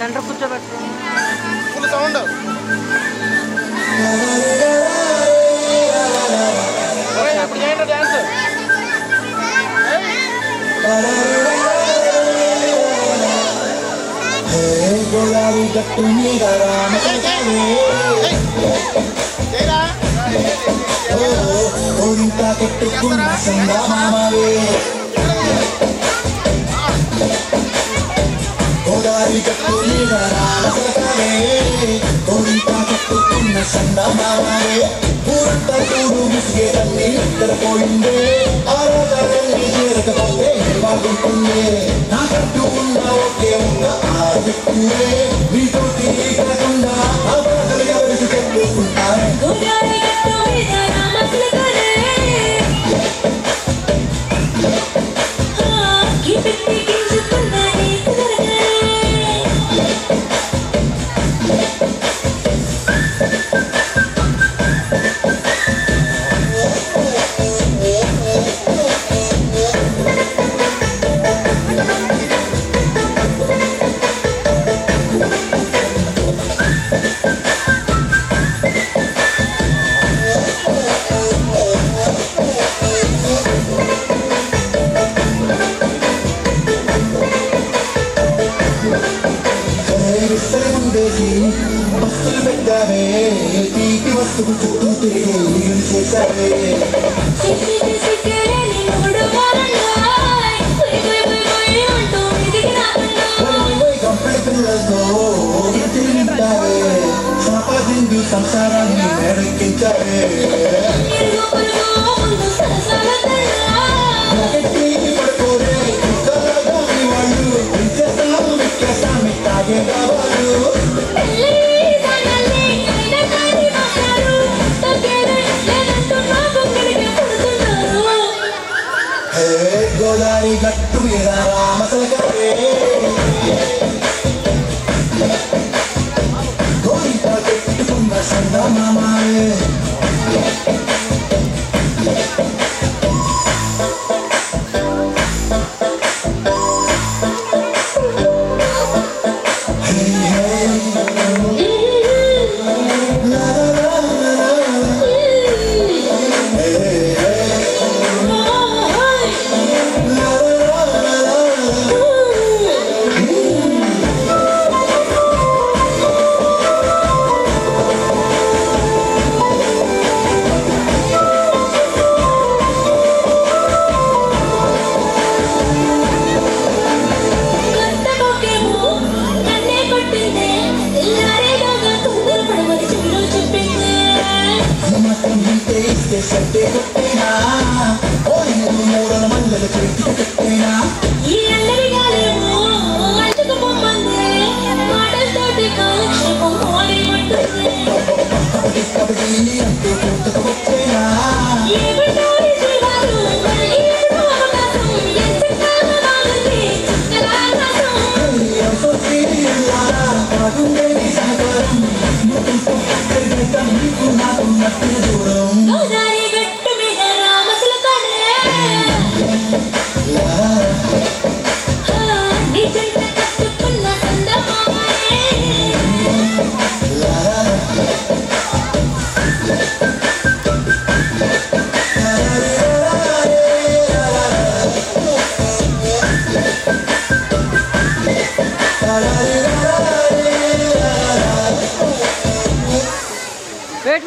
centre కూర్చోబెట్టు full sound ఇప్పుడు చేయండి dance Godavari గట్టు మీద కోరింత కొట్టుకున్న సంగమామవే గోదావరి గట్టు మీద రామసలే కోరింత కొట్టుకున్న సంగమామవే పూరంత చూడు ముసిగే తల్లి ఇక్కడ పోయిందే ఆరాధనల్ని చేరకపోతే బాగుంటుందే నా కట్టు ఉన్న ఒకే ఉన్న ఆ వ్యక్తులే మీతో కాకుండా ఆ బాధలు ఎవరికి చెప్పుకుంటారు బస్సులు పెట్టావే తీపి వస్తువు చుట్టూ తిరిగి చేశావే గంపడి పిల్లలతో తిరిగింటావే సంపాదించి సంసారాన్ని మేరెక్కించావే పడుకోరే వాళ్ళు విచ్చేస్తాము తాగే కావాలి గోదావరి గట్టు మీద రామసలకరే గోరింత పెట్టుకున్న సంగమామవే సట్టే కొట్టేనా ఓ మూడల మండల చేతి కట్టేనా ఈ అందరి గాలేమో అంటుకు పొమ్మందే మాటలతోటి కాలక్షేపం మోడేమంటుంది కబడ్డీ అంటూ కొట్టుకు వచ్చేనా ఏమిటోరి జీవాలు మళ్ళీ ఎప్పుడు అవకాశం ఎంచకాల బాగుంది చుక్కలాకాశం సహకారం నీకు నాకు మట్టి దూరం గోదావరి గట్టు మీద రామసలకనే నీ జంట కట్టుకున్న సందమామనే వెయిట్